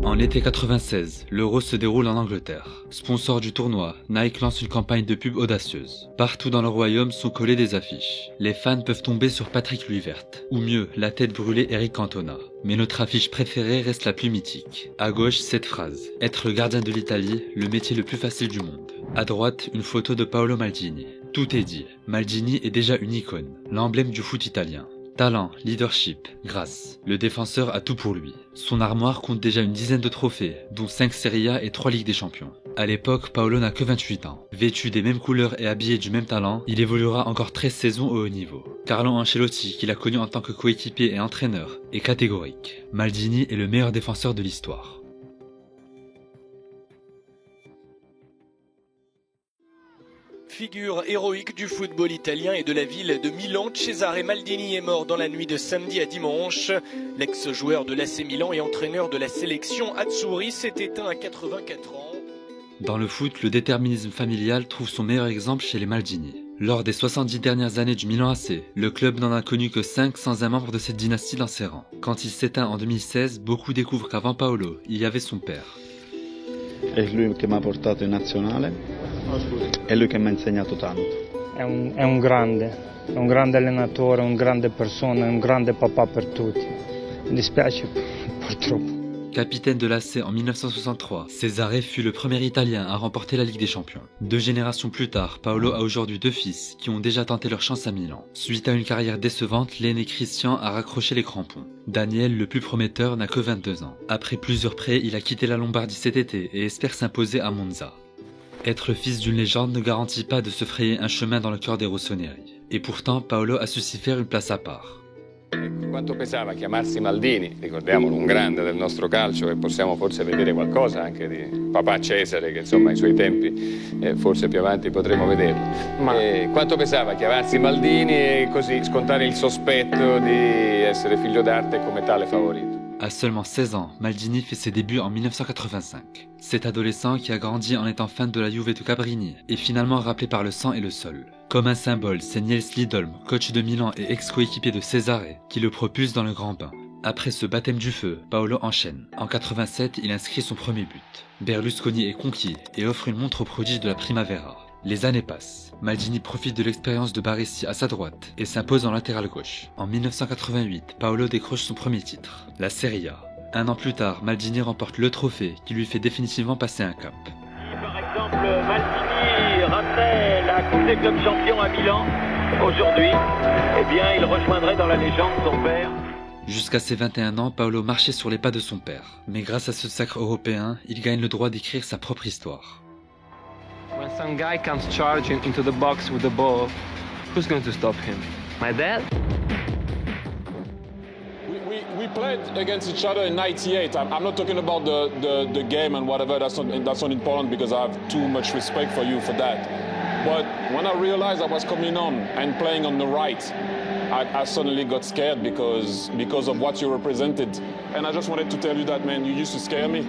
En été 96, l'Euro se déroule en Angleterre. Sponsor du tournoi, Nike lance une campagne de pub audacieuse. Partout dans le royaume sont collées des affiches. Les fans peuvent tomber sur Patrick Kluivert, ou mieux, la tête brûlée Eric Cantona. Mais notre affiche préférée reste la plus mythique. À gauche, cette phrase: être le gardien de l'Italie, le métier le plus facile du monde. À droite, une photo de Paolo Maldini. Tout est dit. Maldini est déjà une icône, l'emblème du foot italien. Talent, leadership, grâce. Le défenseur a tout pour lui. Son armoire compte déjà une dizaine de trophées, dont 5 Serie A et 3 Ligues des Champions. À l'époque, Paolo n'a que 28 ans. Vêtu des mêmes couleurs et habillé du même talent, il évoluera encore 13 saisons au haut niveau. Carlo Ancelotti, qu'il a connu en tant que coéquipier et entraîneur, est catégorique. Maldini est le meilleur défenseur de l'histoire. Figure héroïque du football italien et de la ville de Milan, Cesare Maldini est mort dans la nuit de samedi à dimanche. L'ex-joueur de l'AC Milan et entraîneur de la sélection Azzurri s'est éteint à 84 ans. Dans le foot, le déterminisme familial trouve son meilleur exemple chez les Maldini. Lors des 70 dernières années du Milan AC, le club n'en a connu que 5 sans un membre de cette dynastie dans ses rangs. Quand il s'éteint en 2016, beaucoup découvrent qu'avant Paolo, il y avait son père. È lui che mi ha portato in nazionale, è lui che mi ha insegnato tanto. È un grande allenatore, un grande persona, un grande papà per tutti. Mi dispiace purtroppo. Capitaine de l'AC en 1963, Cesare fut le premier Italien à remporter la Ligue des Champions. 2 générations plus tard, Paolo a aujourd'hui 2 fils qui ont déjà tenté leur chance à Milan. Suite à une carrière décevante, l'aîné Christian a raccroché les crampons. Daniel, le plus prometteur, n'a que 22 ans. Après plusieurs prêts, il a quitté la Lombardie cet été et espère s'imposer à Monza. Être le fils d'une légende ne garantit pas de se frayer un chemin dans le cœur des rossoneri. Et pourtant, Paolo a su s'y faire une place à part. Quanto pesava chiamarsi Maldini, ricordiamolo, un grande del nostro calcio, e possiamo forse vedere qualcosa anche di papà Cesare, che insomma ai suoi tempi forse più avanti potremo vederlo. Quanto pesava chiamarsi Maldini e così scontare il sospetto di essere figlio d'arte e come tale favorito. À seulement 16 ans, Maldini fait ses débuts en 1985. Cet adolescent qui a grandi en étant fan de la Juve de Cabrini est finalement rappelé par le sang et le sol. Comme un symbole, c'est Niels Lidolm, coach de Milan et ex-coéquipier de Cesare, qui le propulse dans le grand bain. Après ce baptême du feu, Paolo enchaîne. En 87, il inscrit son premier but. Berlusconi est conquis et offre une montre au prodige de la Primavera. Les années passent. Maldini profite de l'expérience de Baresi à sa droite et s'impose en latéral gauche. En 1988, Paolo décroche son premier titre, la Serie A. Un an plus tard, Maldini remporte le trophée qui lui fait définitivement passer un cap. Par exemple, Maldini raterait la Coupe des clubs champions à Milan aujourd'hui, eh bien il rejoindrait dans la légende son père. Jusqu'à ses 21 ans, Paolo marchait sur les pas de son père. Mais grâce à ce sacre européen, il gagne le droit d'écrire sa propre histoire. When some guy comes charging into the box with the ball, who's going to stop him? My dad? We played against each other in '98. I'm not talking about the game and whatever. That's not important because I have too much respect for you for that. But when I realized I was coming on and playing on the right, I suddenly got scared because of what you represented. And I just wanted to tell you that, man, you used to scare me.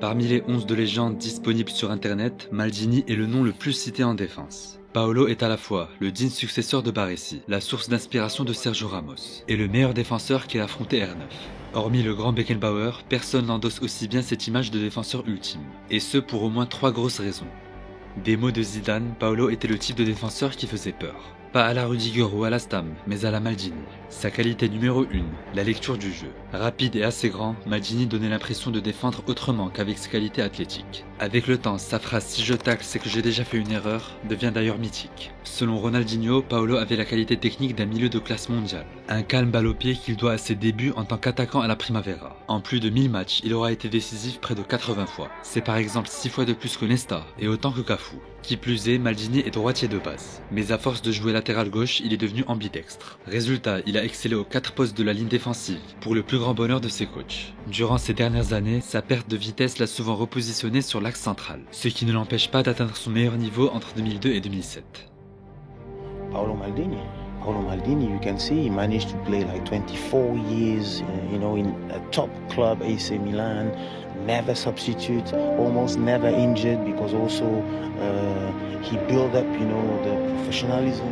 Parmi les 11 de légende disponibles sur internet, Maldini est le nom le plus cité en défense. Paolo est à la fois le digne successeur de Baresi, la source d'inspiration de Sergio Ramos, et le meilleur défenseur qu'ait affronté R9. Hormis le grand Beckenbauer, personne n'endosse aussi bien cette image de défenseur ultime, et ce pour au moins 3 grosses raisons. Des mots de Zidane, Paolo était le type de défenseur qui faisait peur. Pas à la Rudiger ou à la Stam, mais à la Maldini. Sa qualité numéro 1, la lecture du jeu. Rapide et assez grand, Maldini donnait l'impression de défendre autrement qu'avec ses qualités athlétiques. Avec le temps, sa phrase « si je tacle, c'est que j'ai déjà fait une erreur » devient d'ailleurs mythique. Selon Ronaldinho, Paolo avait la qualité technique d'un milieu de classe mondiale. Un calme balle au pied qu'il doit à ses débuts en tant qu'attaquant à la Primavera. En plus de 1000 matchs, il aura été décisif près de 80 fois. C'est par exemple 6 fois de plus que Nesta et autant que Cafu. Qui plus est, Maldini est droitier de base. Mais à force de jouer latéral gauche, il est devenu ambidextre. Résultat, il a excellé aux 4 postes de la ligne défensive, pour le plus grand bonheur de ses coachs. Durant ces dernières années, sa perte de vitesse l'a souvent repositionné sur l'axe central, ce qui ne l'empêche pas d'atteindre son meilleur niveau entre 2002 et 2007. Paolo Maldini, you can see he managed to play like 24 years, in a top club, AC Milan, never substitute, almost never injured, because also he built up, the professionalism.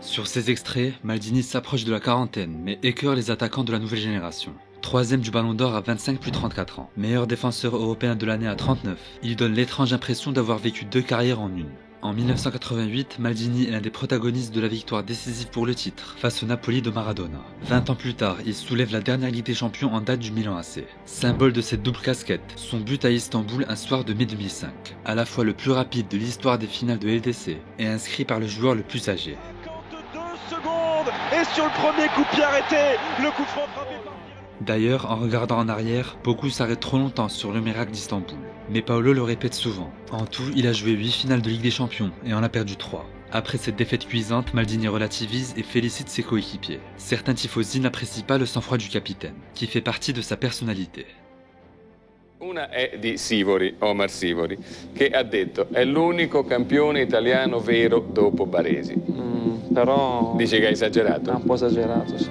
Sur ces extraits, Maldini s'approche de la quarantaine, mais écœure les attaquants de la nouvelle génération. 3e du Ballon d'Or à 25 plus 34 ans. Meilleur défenseur européen de l'année à 39, il donne l'étrange impression d'avoir vécu 2 carrières en une. En 1988, Maldini est l'un des protagonistes de la victoire décisive pour le titre, face au Napoli de Maradona. 20 ans plus tard, il soulève la dernière Ligue des Champions en date du Milan AC. Symbole de cette double casquette, son but à Istanbul un soir de mai 2005, à la fois le plus rapide de l'histoire des finales de LDC et inscrit par le joueur le plus âgé. 52 secondes et sur le premier coup de pied arrêté, le coup franc frappé par... D'ailleurs, en regardant en arrière, beaucoup s'arrêtent trop longtemps sur le miracle d'Istanbul. Mais Paolo le répète souvent. En tout, il a joué 8 finales de Ligue des Champions et en a perdu 3. Après cette défaite cuisante, Maldini relativise et félicite ses coéquipiers. Certains tifosi n'apprécient pas le sang-froid du capitaine, qui fait partie de sa personnalité. Una è di Sivori, Omar Sivori, che ha detto è l'unico campione italiano vero dopo Baresi. Però... Dice che ha esagerato? Un po' esagerato, sì.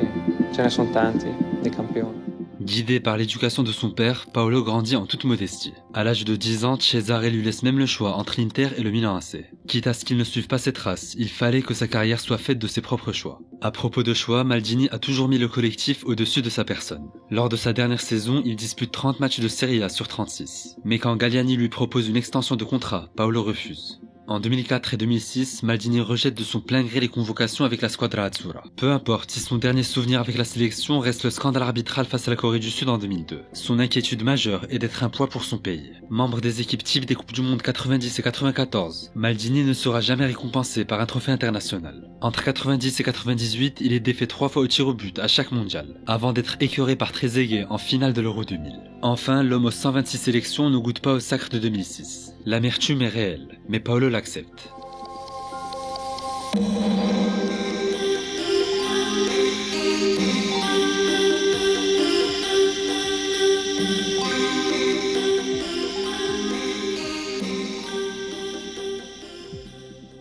Ce ne sono tanti di campioni. Guidé par l'éducation de son père, Paolo grandit en toute modestie. À l'âge de 10 ans, Cesare lui laisse même le choix entre l'Inter et le Milan AC. Quitte à ce qu'il ne suive pas ses traces, il fallait que sa carrière soit faite de ses propres choix. À propos de choix, Maldini a toujours mis le collectif au-dessus de sa personne. Lors de sa dernière saison, il dispute 30 matchs de Serie A sur 36. Mais quand Galliani lui propose une extension de contrat, Paolo refuse. En 2004 et 2006, Maldini rejette de son plein gré les convocations avec la Squadra Azzurra. Peu importe si son dernier souvenir avec la sélection reste le scandale arbitral face à la Corée du Sud en 2002. Son inquiétude majeure est d'être un poids pour son pays. Membre des équipes types des Coupes du Monde 90 et 94, Maldini ne sera jamais récompensé par un trophée international. Entre 90 et 98, il est défait 3 fois au tir au but à chaque mondial, avant d'être écœuré par Trezeguet en finale de l'Euro 2000. Enfin, l'homme aux 126 sélections ne goûte pas au sacre de 2006. L'amertume est réelle, mais Paolo l'accepte.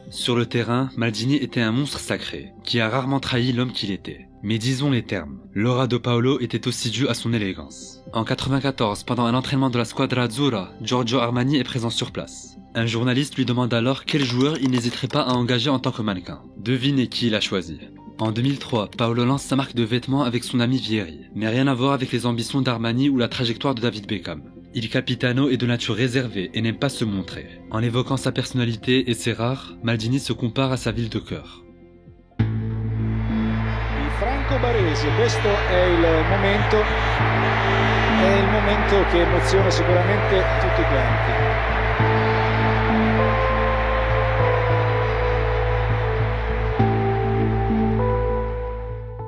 Sur le terrain, Maldini était un monstre sacré, qui a rarement trahi l'homme qu'il était. Mais disons les termes, l'aura de Paolo était aussi due à son élégance. En 94, pendant un entraînement de la Squadra Azzurra, Giorgio Armani est présent sur place. Un journaliste lui demande alors quel joueur il n'hésiterait pas à engager en tant que mannequin. Devinez qui il a choisi. En 2003, Paolo lance sa marque de vêtements avec son ami Vieri, mais rien à voir avec les ambitions d'Armani ou la trajectoire de David Beckham. Il Capitano est de nature réservée et n'aime pas se montrer. En évoquant sa personnalité, et c'est rare, Maldini se compare à sa ville de cœur. Franco Baresi, questo è il momento che emoziona sicuramente tutti quanti.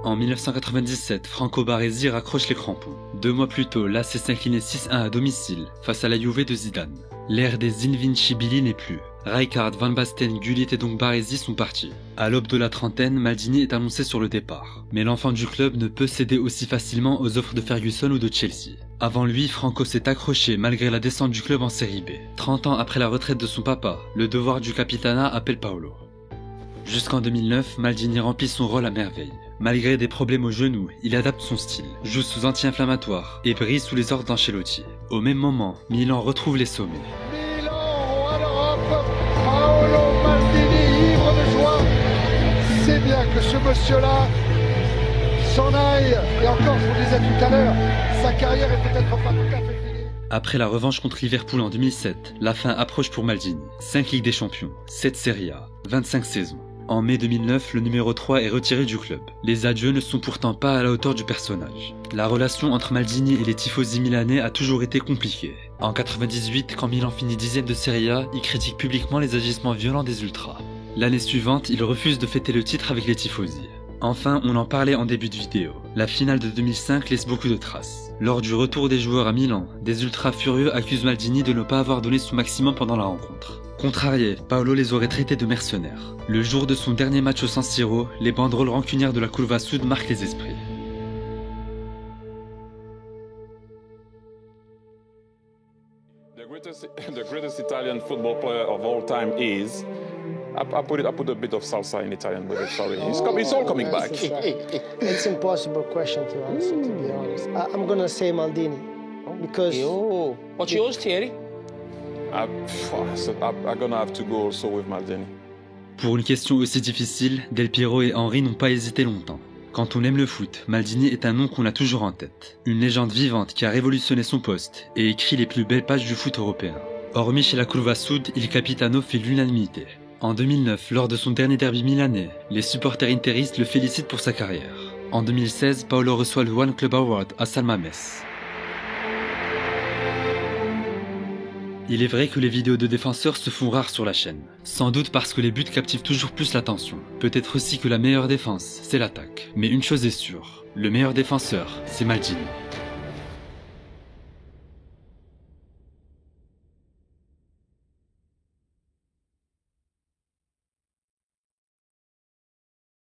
En 1997, Franco Baresi raccroche les crampons. 2 mois plus tôt, l'AC s'inclinait 6-1 à domicile face à la Juve de Zidane. L'ère des Invincibili n'est plus. Rijkaard, Van Basten, Gullit et donc Baresi sont partis. À l'aube de la trentaine, Maldini est annoncé sur le départ. Mais l'enfant du club ne peut céder aussi facilement aux offres de Ferguson ou de Chelsea. Avant lui, Franco s'est accroché malgré la descente du club en Série B. 30 ans après la retraite de son papa, le devoir du capitana appelle Paolo. Jusqu'en 2009, Maldini remplit son rôle à merveille. Malgré des problèmes au genou, il adapte son style, joue sous anti-inflammatoire et brille sous les ordres d'Ancelotti. Au même moment, Milan retrouve les sommets. Milan à l'Europe, Paolo Maldini, ivre de joie. C'est bien que ce monsieur-là s'en aille. Et encore, je vous disais tout à l'heure, sa carrière est peut-être pas tout à fait finie. Après la revanche contre Liverpool en 2007, la fin approche pour Maldini. 5 Ligues des Champions, 7 Serie A, 25 saisons. En mai 2009, le numéro 3 est retiré du club. Les adieux ne sont pourtant pas à la hauteur du personnage. La relation entre Maldini et les tifosi milanais a toujours été compliquée. En 98, quand Milan finit 10e de Serie A, il critique publiquement les agissements violents des ultras. L'année suivante, il refuse de fêter le titre avec les tifosi. Enfin, on en parlait en début de vidéo. La finale de 2005 laisse beaucoup de traces. Lors du retour des joueurs à Milan, des ultras furieux accusent Maldini de ne pas avoir donné son maximum pendant la rencontre. Contrarié, Paolo les aurait traités de mercenaires. Le jour de son dernier match au San Siro, les banderoles rancunières de la Curva Sud marquent les esprits. The greatest Italian football player of all time is... I put a bit of salsa in Italian with it, sorry. It's all coming back. It's an impossible question to answer, to be honest. I'm going to say Maldini, because... What's yours, Thierry? I'm going to have to go also with Maldini. Pour une question aussi difficile, Del Piero et Henry n'ont pas hésité longtemps. Quand on aime le foot, Maldini est un nom qu'on a toujours en tête. Une légende vivante qui a révolutionné son poste et écrit les plus belles pages du foot européen. Hormis chez la Curva Sud, Il Capitano fait l'unanimité. En 2009, lors de son dernier derby milanais, les supporters interistes le félicitent pour sa carrière. En 2016, Paolo reçoit le One Club Award à Salmames. Il est vrai que les vidéos de défenseurs se font rares sur la chaîne. Sans doute parce que les buts captivent toujours plus l'attention. Peut-être aussi que la meilleure défense, c'est l'attaque. Mais une chose est sûre, le meilleur défenseur, c'est Maldini.